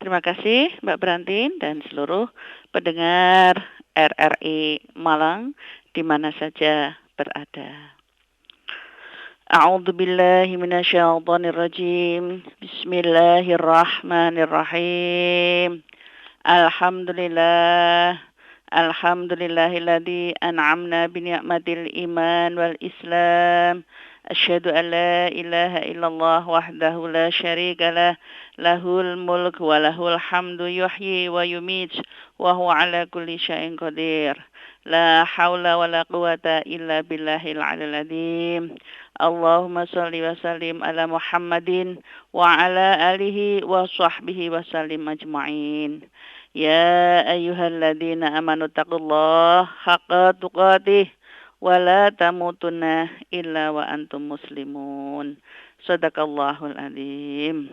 Terima kasih Mbak Brantin dan seluruh pendengar RRI Malang di mana saja berada. A'udzu billahi minasyaitonir rajim. Bismillahirrahmanirrahim. Alhamdulillahilladzi an'amna bi ni'matil iman wal islam. Asyhadu an la ilaha illallah wahdahu la syarika lah, lahul mulk wa lahul hamdu yuhyi wa yumit wa huwa ala kulli syai'in qadir. La haula wa la quwata illa billahil aliyil azim. Allahumma salli wa sallim ala Muhammadin wa ala alihi wa sahbihi wa sallim ajma'in. Ya ayyuhalladzina amanu taqullaha haqqa tuqatih wa la tamutunna illa wa antum muslimun. Shadaqallahul azim.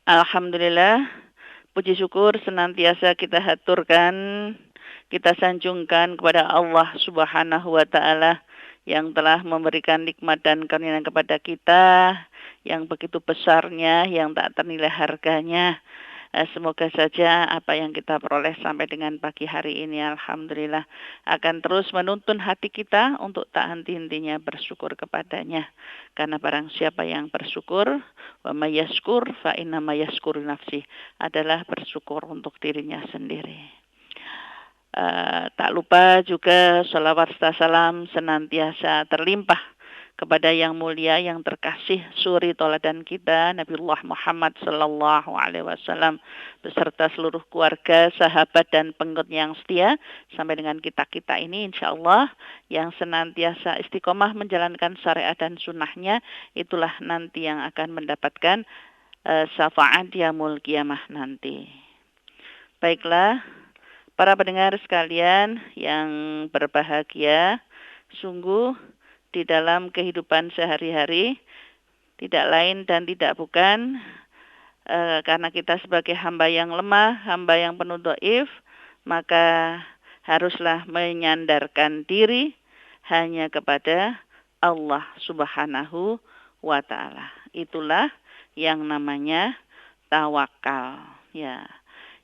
Alhamdulillah, puji syukur senantiasa kita haturkan, kita sanjungkan kepada Allah Subhanahu wa taala yang telah memberikan nikmat dan karunia kepada kita yang begitu besarnya, yang tak ternilai harganya. Semoga saja apa yang kita peroleh sampai dengan pagi hari ini, alhamdulillah, akan terus menuntun hati kita untuk tak henti-hentinya bersyukur kepadanya. Karena barang siapa yang bersyukur, wa may yashkur fa inna ma yashkuru nafsi, adalah bersyukur untuk dirinya sendiri. Tak lupa juga salawat serta salam senantiasa terlimpah kepada yang mulia, yang terkasih, suri toladan kita, Nabiullah Muhammad sallallahu alaihi wasallam beserta seluruh keluarga, sahabat dan pengikut yang setia sampai dengan kita-kita ini insyaallah yang senantiasa istiqomah menjalankan syariat dan sunnahnya, itulah nanti yang akan mendapatkan syafaat yaumul qiyamah nanti. Baiklah, para pendengar sekalian yang berbahagia, sungguh di dalam kehidupan sehari-hari tidak lain dan tidak bukan karena kita sebagai hamba yang lemah, hamba yang penuh dhaif, maka haruslah menyandarkan diri hanya kepada Allah Subhanahu wa taala. Itulah yang namanya tawakal, ya.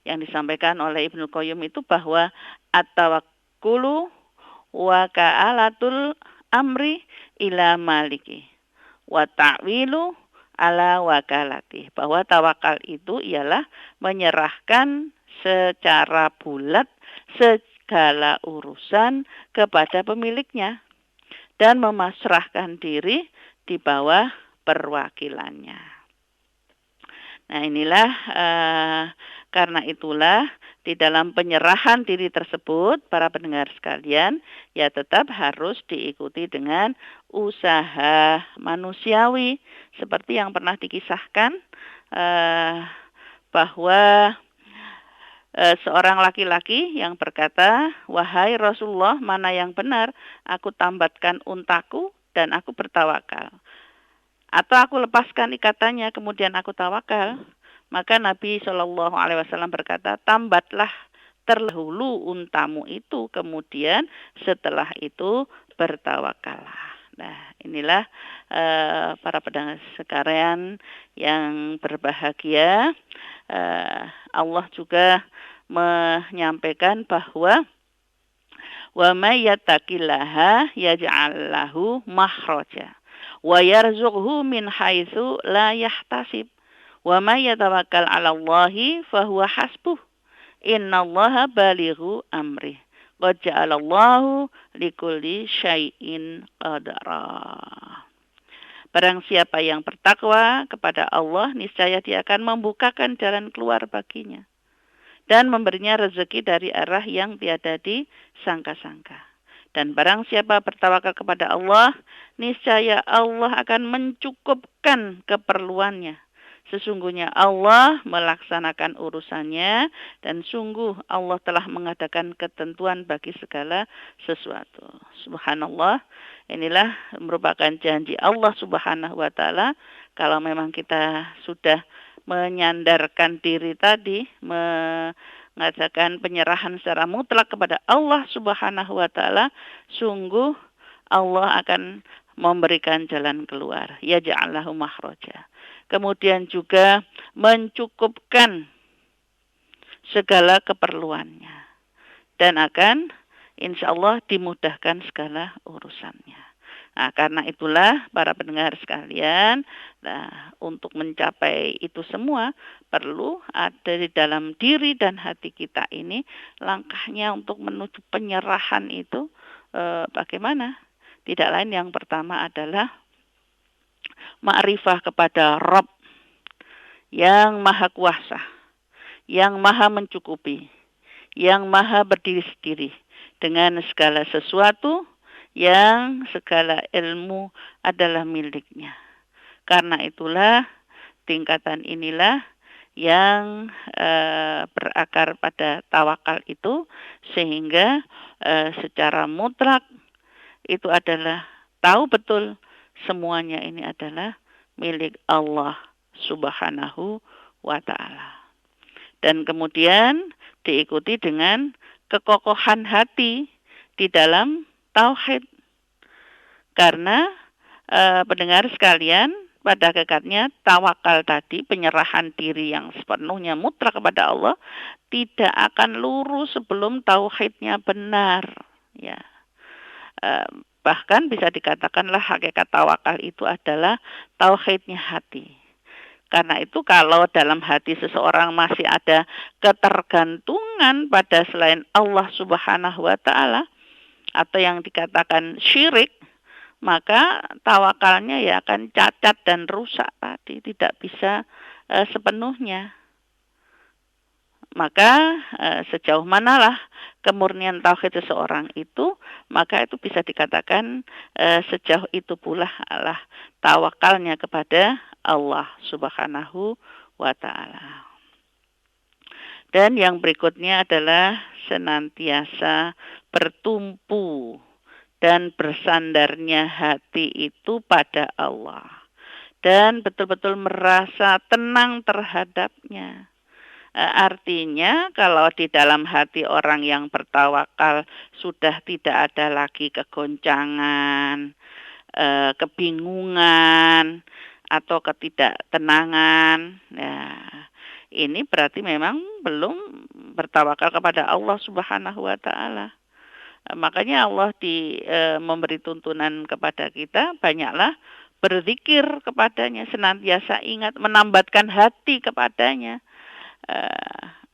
Yang disampaikan oleh Ibnu Qayyim itu bahwa at-tawakkulu wa ka'alatul amri ila maliki wa ta'wilu ala wakalati, bahwa tawakal itu ialah menyerahkan secara bulat segala urusan kepada pemiliknya dan memasrahkan diri di bawah perwakilannya. Nah inilah karena itulah di dalam penyerahan diri tersebut para pendengar sekalian ya tetap harus diikuti dengan usaha manusiawi seperti yang pernah dikisahkan bahwa seorang laki-laki yang berkata, wahai Rasulullah, mana yang benar, aku tambatkan untaku dan aku bertawakal, atau aku lepaskan ikatannya kemudian aku tawakal. Maka Nabi SAW berkata, tambatlah terlahulu untamu itu, kemudian setelah itu bertawakallah. Nah inilah para pendengar sekalian yang berbahagia. Allah juga menyampaikan bahwa wa may yattaqillaha yaj'al lahu makhraja wa yarzuqhu min haitsu la yahtasib wa may yatawakkal 'alallahi fahuwa hasbuh innallaha balighu amri qad ja'alallahu likulli syai'in qadara. Barang siapa yang bertakwa kepada Allah, niscaya Dia akan membukakan jalan keluar baginya dan memberinya rezeki dari arah yang tiada disangka-sangka. Dan barang siapa bertawakal kepada Allah, niscaya Allah akan mencukupkan keperluannya. Sesungguhnya Allah melaksanakan urusannya dan sungguh Allah telah mengadakan ketentuan bagi segala sesuatu. Subhanallah, inilah merupakan janji Allah Subhanahu wa taala kalau memang kita sudah menyandarkan diri tadi, mengadakan penyerahan secara mutlak kepada Allah Subhanahu wa taala, sungguh Allah akan memberikan jalan keluar. Ya ja'allahu makhraja. kemudian juga mencukupkan segala keperluannya, dan akan insya Allah dimudahkan segala urusannya. Nah, karena itulah para pendengar sekalian, untuk mencapai itu semua perlu ada di dalam diri dan hati kita ini langkahnya untuk menuju penyerahan itu bagaimana? Tidak lain, yang pertama adalah ma'rifah kepada Rabb yang maha kuasa, yang maha mencukupi, yang maha berdiri sendiri dengan segala sesuatu, yang segala ilmu adalah miliknya. Karena itulah tingkatan inilah yang berakar pada tawakal itu, sehingga secara mutlak itu adalah tahu betul semuanya ini adalah milik Allah Subhanahu wa ta'ala. Dan kemudian diikuti dengan kekokohan hati di dalam tauhid. Karena pendengar sekalian, pada hakikatnya tawakal tadi, penyerahan diri yang sepenuhnya mutlak kepada Allah, tidak akan lurus sebelum tauhidnya benar. Ya, bahkan bisa dikatakanlah hakikat tawakal itu adalah tauhidnya hati. Karena itu kalau dalam hati seseorang masih ada ketergantungan pada selain Allah Subhanahu wa ta'ala, atau yang dikatakan syirik, maka tawakalnya ya akan cacat dan rusak tadi, tidak bisa sepenuhnya. Maka sejauh manalah kemurnian tauhid seseorang itu, maka itu bisa dikatakan sejauh itu pula lah tawakalnya kepada Allah Subhanahu wa ta'ala. Dan yang berikutnya adalah senantiasa bertumpu dan bersandarnya hati itu pada Allah, dan betul-betul merasa tenang terhadapnya. Artinya kalau di dalam hati orang yang bertawakal sudah tidak ada lagi kegoncangan, kebingungan, atau ketidaktenangan, ini berarti memang belum bertawakal kepada Allah Subhanahu wa ta'ala. Makanya Allah memberi tuntunan kepada kita, banyaklah berzikir kepadanya, senantiasa ingat, menambatkan hati kepadanya.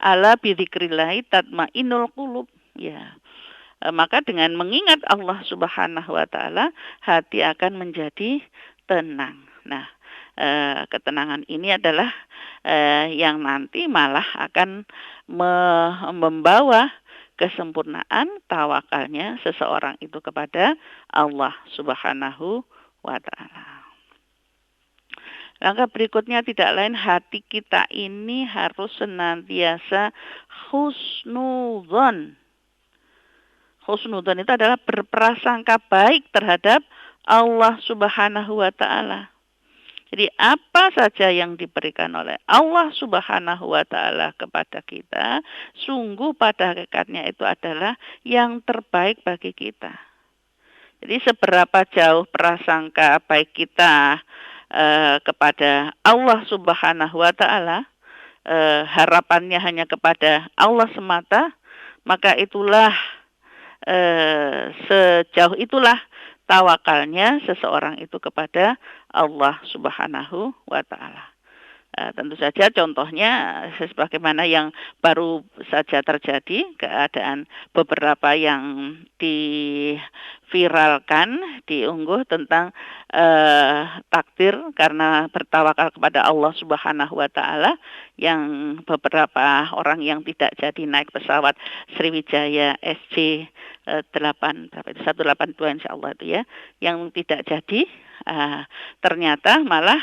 Ala bidzikrillahi tatmainnul qulub. Ya. Maka dengan mengingat Allah Subhanahu wa ta'ala, hati akan menjadi tenang. Nah, ketenangan ini adalah yang nanti malah akan membawa kesempurnaan tawakalnya seseorang itu kepada Allah Subhanahu wa ta'ala. Langkah berikutnya tidak lain, hati kita ini harus senantiasa husnudzon. Husnudzon itu adalah berprasangka baik terhadap Allah Subhanahu wa ta'ala. Jadi apa saja yang diberikan oleh Allah Subhanahu wa ta'ala kepada kita, sungguh pada hakikatnya itu adalah yang terbaik bagi kita. Jadi seberapa jauh prasangka baik kita kepada Allah Subhanahu wa ta'ala, harapannya hanya kepada Allah semata, maka itulah sejauh itulah tawakalnya seseorang itu kepada Allah Subhanahu wa ta'ala. Tentu saja contohnya sebagaimana yang baru saja terjadi, keadaan beberapa yang diviralkan, diunggah tentang takdir karena bertawakal kepada Allah Subhanahu wa ta'ala, yang beberapa orang yang tidak jadi naik pesawat Sriwijaya SJ 182 insyaallah itu ya, yang tidak jadi, ternyata malah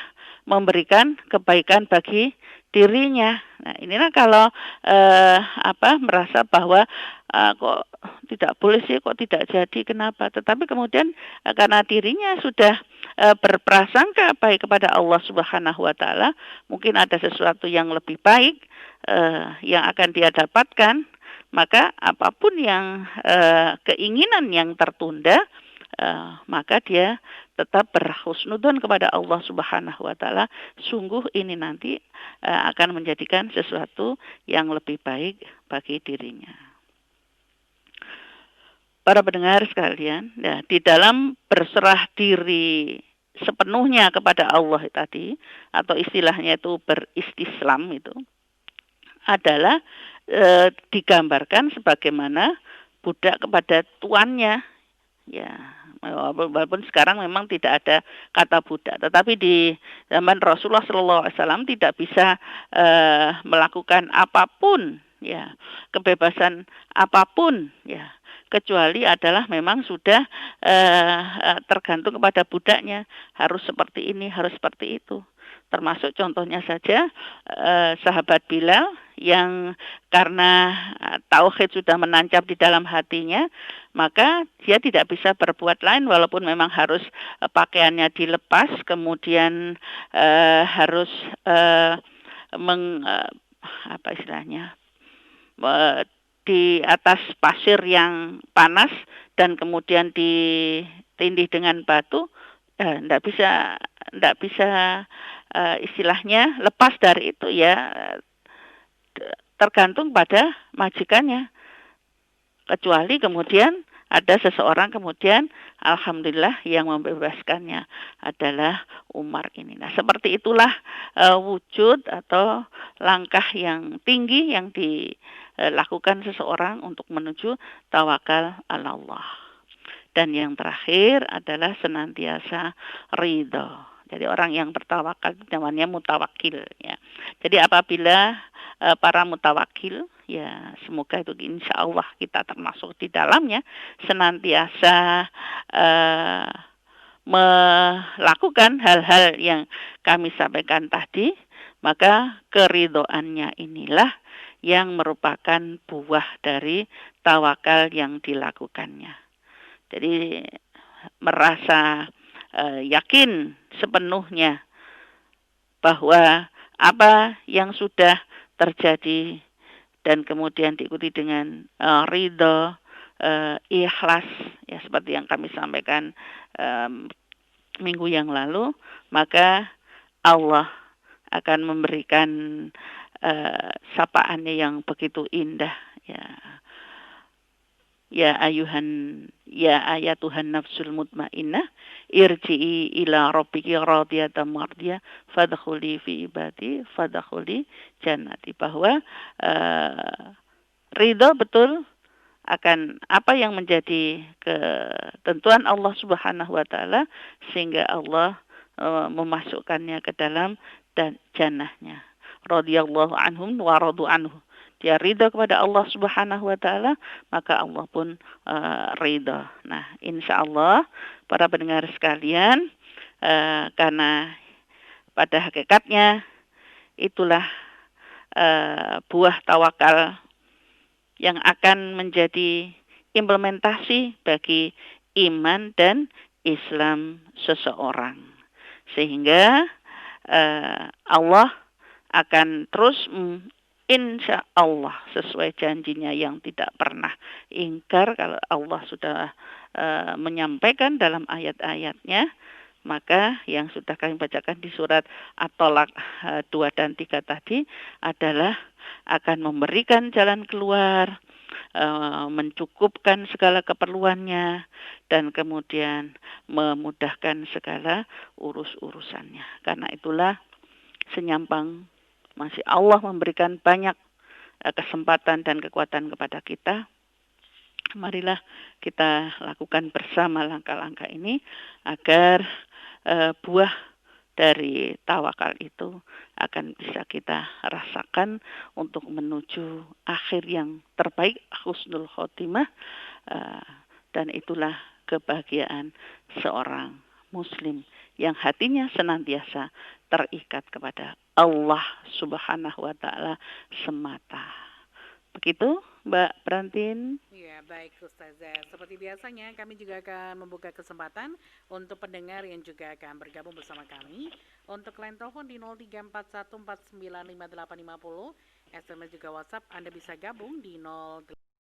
memberikan kebaikan bagi dirinya. Nah, inilah kalau merasa bahwa kok tidak boleh sih, kok tidak jadi, kenapa? Tetapi kemudian karena dirinya sudah berprasangka baik kepada Allah Subhanahu wa ta'ala, mungkin ada sesuatu yang lebih baik yang akan dia dapatkan, maka apapun yang keinginan yang tertunda maka dia tetap berhusnudzon kepada Allah Subhanahu wa taala. Sungguh ini nanti akan menjadikan sesuatu yang lebih baik bagi dirinya. Para pendengar sekalian, ya, di dalam berserah diri sepenuhnya kepada Allah tadi, atau istilahnya itu beristislam itu adalah digambarkan sebagaimana budak kepada tuannya. Ya, walaupun sekarang memang tidak ada kata budak, tetapi di zaman Rasulullah SAW tidak bisa melakukan apapun, ya, kebebasan apapun, ya, kecuali adalah memang sudah tergantung kepada budaknya, harus seperti ini, harus seperti itu. Termasuk contohnya saja sahabat Bilal yang karena tauhid sudah menancap di dalam hatinya, maka dia tidak bisa berbuat lain walaupun memang harus pakaiannya dilepas, kemudian harus apa istilahnya, di atas pasir yang panas dan kemudian ditindih dengan batu, tidak bisa istilahnya lepas dari itu, ya, tergantung pada majikannya. Kecuali kemudian ada seseorang kemudian alhamdulillah yang membebaskannya adalah Umar ini. Nah, seperti itulah wujud atau langkah yang tinggi yang dilakukan seseorang untuk menuju tawakal ala Allah. Dan yang terakhir adalah senantiasa ridho. Jadi orang yang bertawakal namanya mutawakil, ya. Jadi apabila para mutawakil, ya, semoga itu insya Allah kita termasuk di dalamnya, senantiasa melakukan hal-hal yang kami sampaikan tadi, maka keridhoannya inilah yang merupakan buah dari tawakal yang dilakukannya. Jadi merasa yakin sepenuhnya bahwa apa yang sudah terjadi dan kemudian diikuti dengan ridho, ikhlas, ya, seperti yang kami sampaikan minggu yang lalu, maka Allah akan memberikan sapaannya yang begitu indah, ya. Ya ayatuhan nafsul mutmainnah irji'i ila rabbiki radiyatan mardiyah fadkhuli fi ibadi fadkhuli jannati, bahwa ridho betul akan apa yang menjadi ketentuan Allah Subhanahu wa taala sehingga Allah memasukkannya ke dalam dan jannahnya. Radhiyallahu anhum wa radu anhu. Dia ridha kepada Allah Subhanahu wa taala, maka Allah pun ridha. Nah, insya Allah para pendengar sekalian, karena pada hakikatnya itulah buah tawakal yang akan menjadi implementasi bagi iman dan Islam seseorang. Sehingga Allah akan terus insya Allah sesuai janjinya yang tidak pernah ingkar. Kalau Allah sudah menyampaikan dalam ayat-ayatnya, maka yang sudah kami bacakan di surat At-Tolak 2 dan 3 tadi adalah akan memberikan jalan keluar, mencukupkan segala keperluannya, dan kemudian memudahkan segala urus-urusannya. Karena itulah senyampang masih Allah memberikan banyak kesempatan dan kekuatan kepada kita. Marilah kita lakukan bersama langkah-langkah ini agar buah dari tawakal itu akan bisa kita rasakan untuk menuju akhir yang terbaik, husnul khotimah, dan itulah kebahagiaan seorang muslim yang hatinya senantiasa terikat kepada Allah Subhanahu wa taala semata. Begitu, Mbak Brantin? Ya, baik Ustazah. Seperti biasanya kami juga akan membuka kesempatan untuk pendengar yang juga akan bergabung bersama kami. Untuk line telepon di 0341495850, SMS juga WhatsApp Anda bisa gabung di 08